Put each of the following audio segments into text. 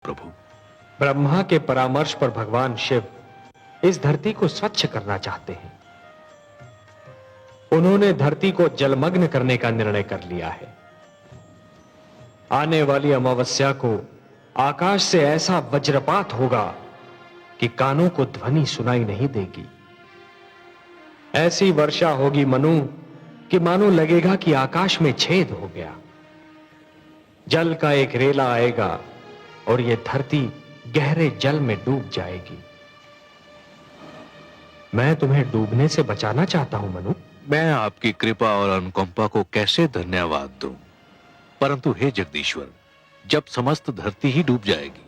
प्रभु। ब्रह्मा के परामर्श पर भगवान शिव इस धरती को स्वच्छ करना चाहते हैं। उन्होंने धरती को जलमग्न करने का निर्णय कर लिया है। आने वाली अमावस्या को आकाश से ऐसा वज्रपात होगा कि कानों को ध्वनि सुनाई नहीं देगी। ऐसी वर्षा होगी मनु कि मानो लगेगा कि आकाश में छेद हो गया। जल का एक रेला आएगा और यह धरती गहरे जल में डूब जाएगी। मैं तुम्हें डूबने से बचाना चाहता हूं मनु। मैं आपकी कृपा और अनुकंपा को कैसे धन्यवाद दूं, परंतु हे जगदीश्वर, जब समस्त धरती ही डूब जाएगी,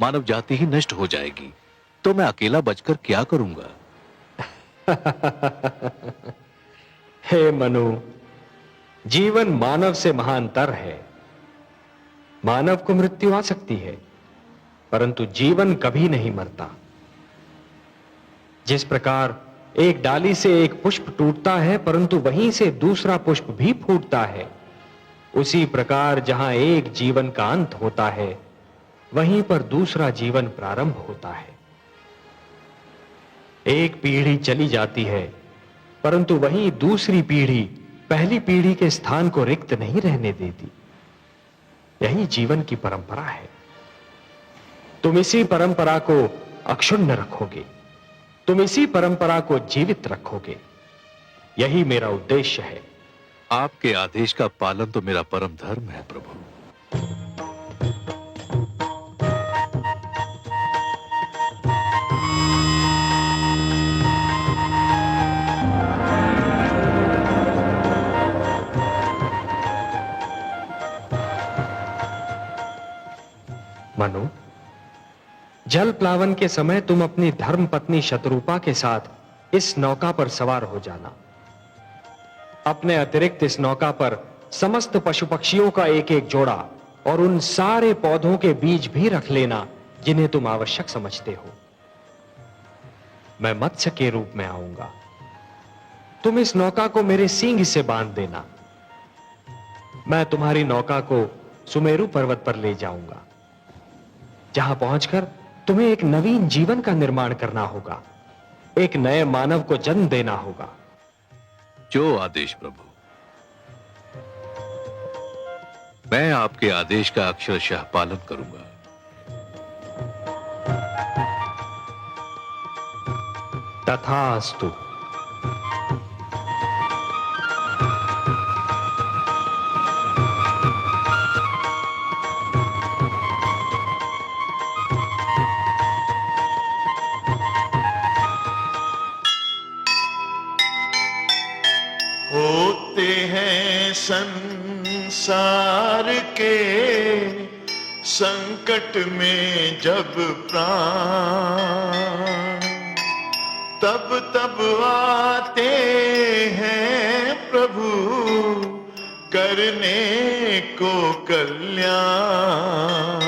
मानव जाति ही नष्ट हो जाएगी, तो मैं अकेला बचकर क्या करूंगा? हे मनु, जीवन मानव से महानतर है। मानव को मृत्यु आ सकती है, परंतु जीवन कभी नहीं मरता। जिस प्रकार एक डाली से एक पुष्प टूटता है परंतु वहीं से दूसरा पुष्प भी फूटता है, उसी प्रकार जहां एक जीवन का अंत होता है वहीं पर दूसरा जीवन प्रारंभ होता है। एक पीढ़ी चली जाती है परंतु वहीं दूसरी पीढ़ी पहली पीढ़ी के स्थान को रिक्त नहीं रहने देती। यही जीवन की परंपरा है। तुम इसी परंपरा को अक्षुण्ण रखोगे, तुम इसी परंपरा को जीवित रखोगे। यही मेरा उद्देश्य है। आपके आदेश का पालन तो मेरा परम धर्म है प्रभु। मनु, जल प्लावन के समय तुम अपनी धर्म पत्नी शतरूपा के साथ इस नौका पर सवार हो जाना। अपने अतिरिक्त इस नौका पर समस्त पशु पक्षियों का एक एक जोड़ा और उन सारे पौधों के बीज भी रख लेना जिन्हें तुम आवश्यक समझते हो। मैं मत्स्य के रूप में आऊंगा। तुम इस नौका को मेरे सींग से बांध देना। मैं तुम्हारी नौका को सुमेरु पर्वत पर ले जाऊंगा, जहां पहुंचकर तुम्हें एक नवीन जीवन का निर्माण करना होगा, एक नए मानव को जन्म देना होगा। जो आदेश प्रभु। मैं आपके आदेश का अक्षरशः पालन करूंगा। तथास्तु। होते हैं संसार के संकट में जब प्राण, तब तब आते हैं प्रभु करने को कल्याण।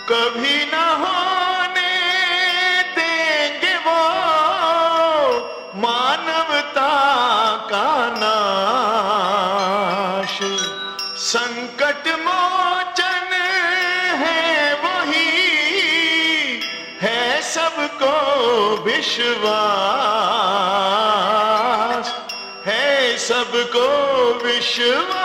कभी ना होने देंगे वो मानवता का नाश। संकट मोचन है वही, है सबको विश्वास, है सबको विश्वास।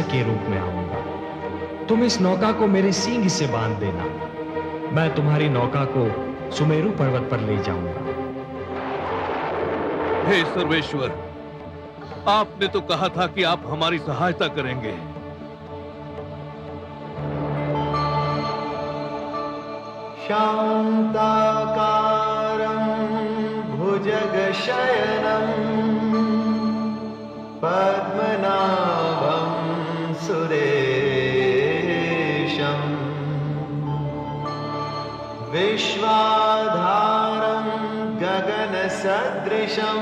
के रूप में आऊंगा। तुम इस नौका को मेरे सींग से बांध देना। मैं तुम्हारी नौका को सुमेरु पर्वत पर ले जाऊंगा। हे सर्वेश्वर, आपने तो कहा था कि आप हमारी सहायता करेंगे। शान्ताकारं भुजगशयनं पद्मनाभं सुरेशं विश्वाधारं गगनसदृशं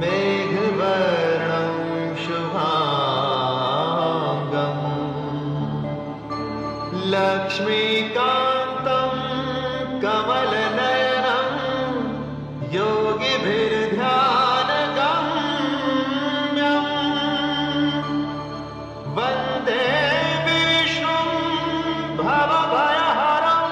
मेघवर्णं शुभांगम् लक्ष्मीकान्तं कमलनयनं योगिभिर्ध्यानगम्यं वन्दे विष्णुं भवभयहरं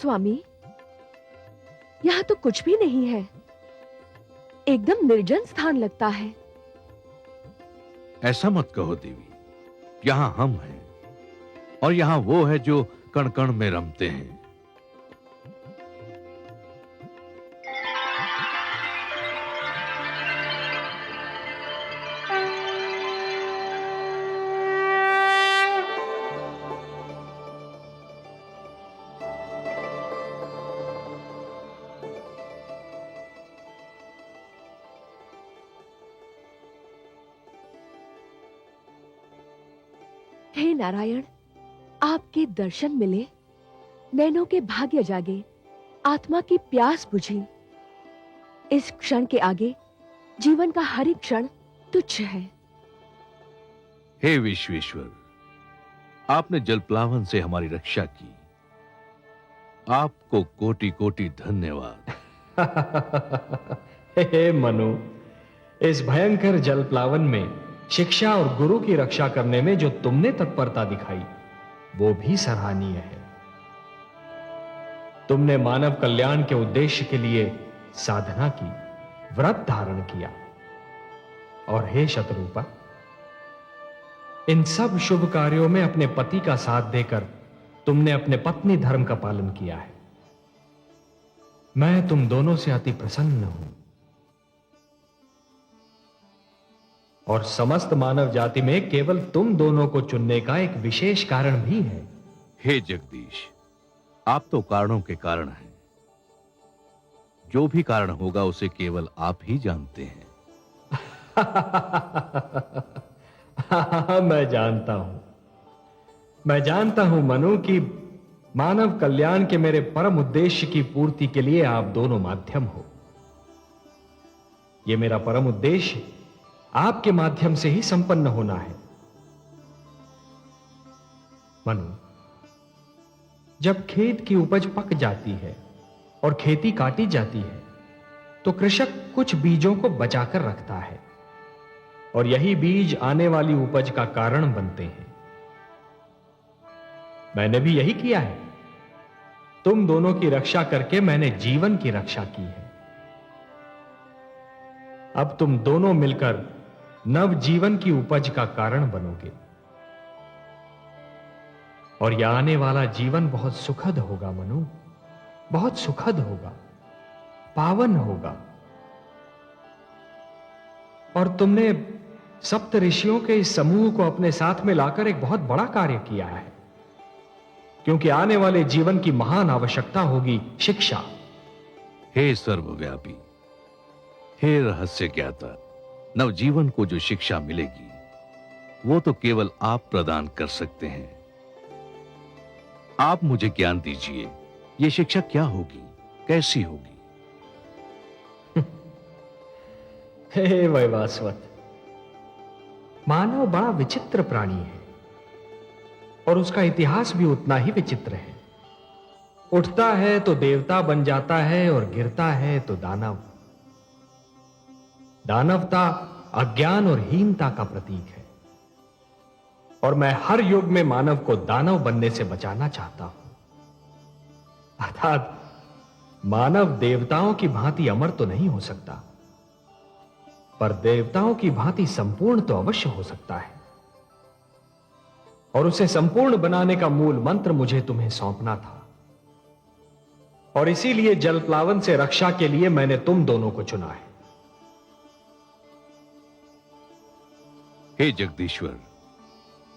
स्वामी, यहाँ तो कुछ भी नहीं है। एकदम निर्जन स्थान लगता है। ऐसा मत कहो देवी, यहां हम हैं और यहां वो है जो कण कण में रमते हैं। हे नारायण, आपके दर्शन मिले, नैनों के भाग्य जागे, आत्मा की प्यास बुझी। इस क्षण के आगे जीवन का हर एक क्षण तुच्छ है। हे विश्वेश्वर, आपने जलप्लावन से हमारी रक्षा की, आपको कोटि कोटि धन्यवाद। हे मनु, इस भयंकर जलप्लावन में शिक्षा और गुरु की रक्षा करने में जो तुमने तत्परता दिखाई, वो भी सराहनीय है। तुमने मानव कल्याण के उद्देश्य के लिए साधना की, व्रत धारण किया। और हे शतरूपा, इन सब शुभ कार्यों में अपने पति का साथ देकर तुमने अपने पत्नी धर्म का पालन किया है। मैं तुम दोनों से अति प्रसन्न हूं। और समस्त मानव जाति में केवल तुम दोनों को चुनने का एक विशेष कारण भी है। हे जगदीश, आप तो कारणों के कारण हैं। जो भी कारण होगा उसे केवल आप ही जानते हैं। मैं जानता हूं मनु कि मानव कल्याण के मेरे परम उद्देश्य की पूर्ति के लिए आप दोनों माध्यम हो। यह मेरा परम उद्देश्य आपके माध्यम से ही संपन्न होना है। मनु, जब खेत की उपज पक जाती है और खेती काटी जाती है, तो कृषक कुछ बीजों को बचाकर रखता है और यही बीज आने वाली उपज का कारण बनते हैं। मैंने भी यही किया है। तुम दोनों की रक्षा करके मैंने जीवन की रक्षा की है। अब तुम दोनों मिलकर नव जीवन की उपज का कारण बनोगे और यह आने वाला जीवन बहुत सुखद होगा मनु, बहुत सुखद होगा, पावन होगा। और तुमने सप्त ऋषियों के इस समूह को अपने साथ में लाकर एक बहुत बड़ा कार्य किया है, क्योंकि आने वाले जीवन की महान आवश्यकता होगी शिक्षा। हे सर्वव्यापी, हे रहस्य ज्ञाता, नवजीवन को जो शिक्षा मिलेगी वो तो केवल आप प्रदान कर सकते हैं। आप मुझे ज्ञान दीजिए, ये शिक्षा क्या होगी, कैसी होगी? हे वैवास्वत, मानव बड़ा विचित्र प्राणी है और उसका इतिहास भी उतना ही विचित्र है। उठता है तो देवता बन जाता है और गिरता है तो दानव। दानवता अज्ञान और हीनता का प्रतीक है और मैं हर युग में मानव को दानव बनने से बचाना चाहता हूं। अर्थात मानव देवताओं की भांति अमर तो नहीं हो सकता, पर देवताओं की भांति संपूर्ण तो अवश्य हो सकता है। और उसे संपूर्ण बनाने का मूल मंत्र मुझे तुम्हें सौंपना था। और इसीलिए जलप्लावन से रक्षा के लिए मैंने तुम दोनों को चुना है। हे जगदीश्वर,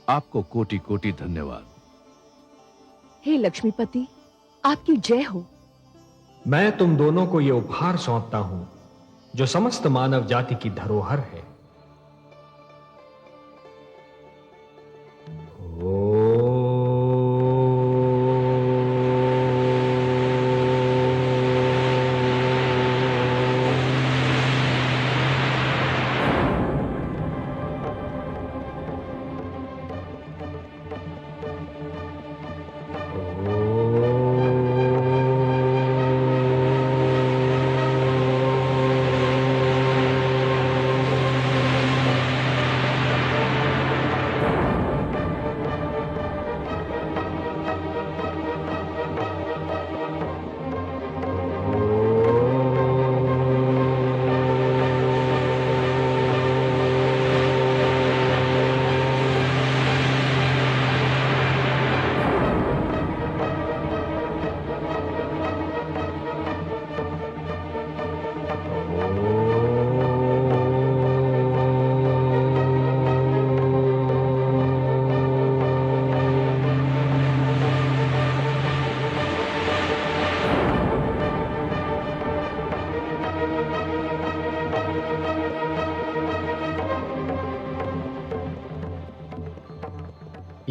आपको कोटि कोटि धन्यवाद। हे लक्ष्मीपति, आपकी जय हो। मैं तुम दोनों को यह उपहार सौंपता हूं जो समस्त मानव जाति की धरोहर है।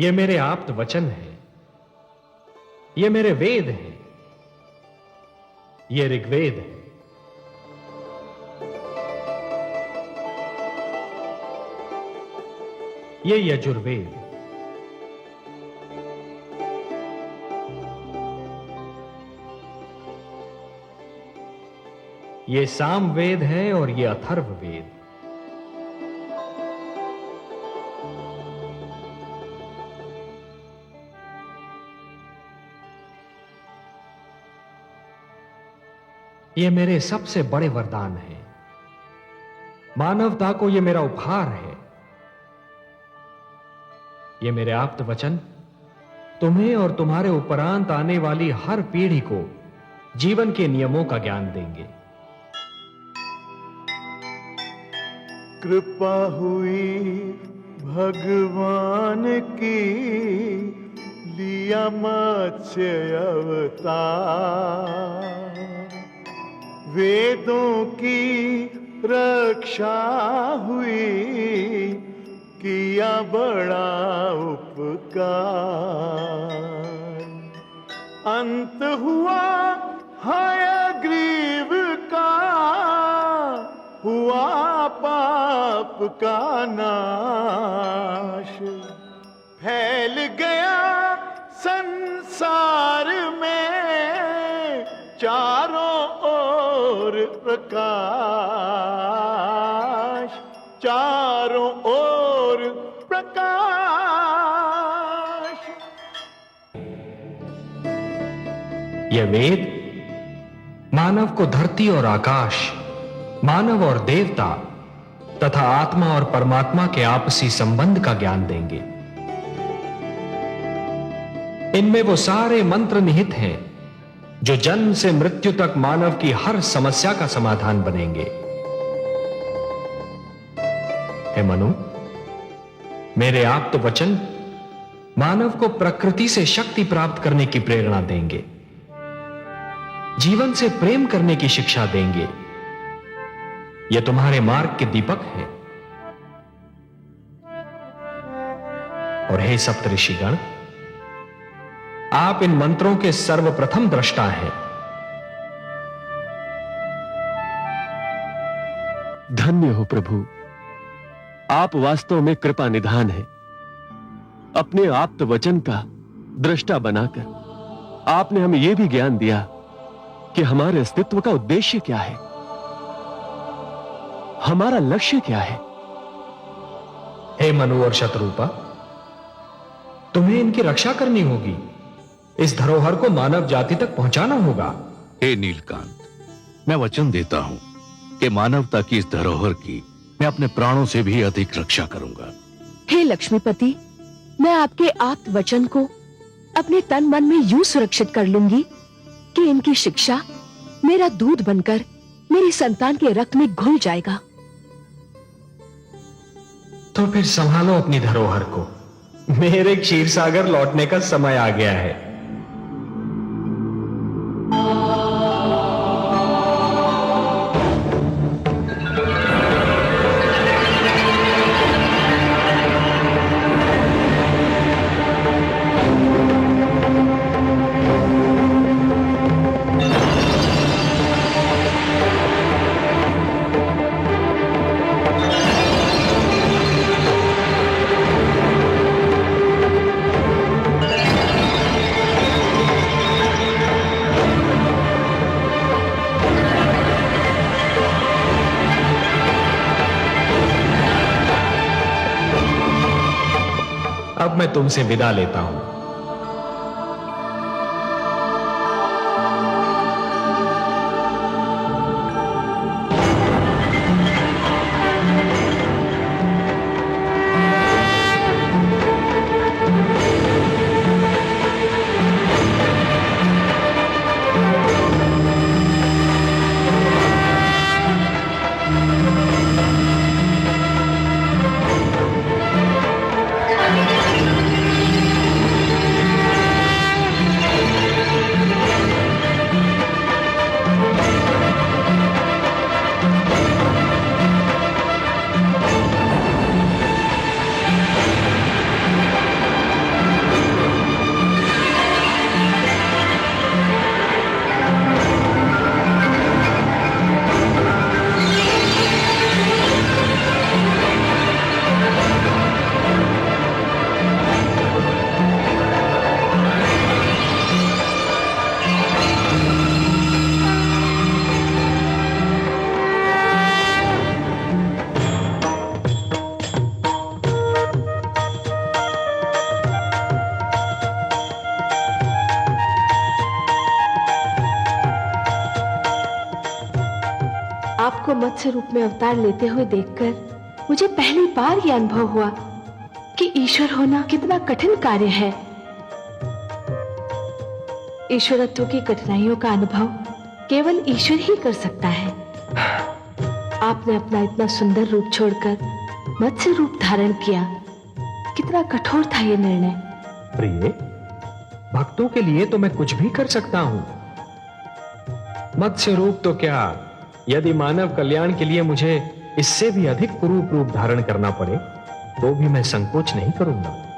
ये मेरे आप्त वचन है, ये मेरे वेद हैं, ये ऋग्वेद है। ये यजुर्वेद, ये सामवेद है और ये अथर्ववेद। ये मेरे सबसे बड़े वरदान हैं। मानवता को ये मेरा उपहार है। ये मेरे आप्त वचन तुम्हें और तुम्हारे उपरांत आने वाली हर पीढ़ी को जीवन के नियमों का ज्ञान देंगे। कृपा हुई भगवान की, लिया मत्स्य अवतार, वेदों की रक्षा हुई, किया बड़ा उपकार। अंत हुआ हयग्रीव का, हुआ पाप का नाश, फैल गया संसार में चारों ओर प्रकाश, चारों ओर प्रकाश। यह वेद मानव को धरती और आकाश, मानव और देवता तथा आत्मा और परमात्मा के आपसी संबंध का ज्ञान देंगे। इनमें वो सारे मंत्र निहित हैं जो जन्म से मृत्यु तक मानव की हर समस्या का समाधान बनेंगे। हे मनु, मेरे आप्त वचन मानव को प्रकृति से शक्ति प्राप्त करने की प्रेरणा देंगे, जीवन से प्रेम करने की शिक्षा देंगे। ये तुम्हारे मार्ग के दीपक हैं। और हे सप्तऋषिगण, आप इन मंत्रों के सर्वप्रथम दृष्टा हैं। धन्य हो प्रभु, आप वास्तव में कृपा निधान है। अपने आप्त वचन का दृष्टा बनाकर आपने हमें यह भी ज्ञान दिया कि हमारे अस्तित्व का उद्देश्य क्या है, हमारा लक्ष्य क्या है। हे मनु और शतरूपा, तुम्हें इनकी रक्षा करनी होगी। इस धरोहर को मानव जाति तक पहुंचाना होगा। हे नीलकांत, मैं वचन देता हूं कि मानवता की इस धरोहर की मैं अपने प्राणों से भी अधिक रक्षा करूंगा। हे लक्ष्मीपति, मैं आपके आप्त वचन को अपने तन मन में यूं सुरक्षित कर लूंगी कि इनकी शिक्षा मेरा दूध बनकर मेरी संतान के रक्त में घुल जाएगा। तो फिर संभालो अपनी धरोहर को। मेरे क्षीर सागर लौटने का समय आ गया है। अब मैं तुमसे विदा लेता हूं। मत्स्य रूप में अवतार लेते हुए देखकर मुझे पहली बार यह अनुभव हुआ कि ईश्वर होना कितना कठिन कार्य है। ईश्वरत्व की कठिनाइयों का अनुभव केवल ईश्वर ही कर सकता है। आपने अपना इतना सुंदर रूप छोड़कर मत्स्य रूप धारण किया। कितना कठोर था यह निर्णय। प्रिय, भक्तों के लिए तो मैं कुछ भी कर सकता हूं। मत्स्य रूप तो क्या, यदि मानव कल्याण के लिए मुझे इससे भी अधिक कुरूप रूप धारण करना पड़े तो भी मैं संकोच नहीं करूंगा।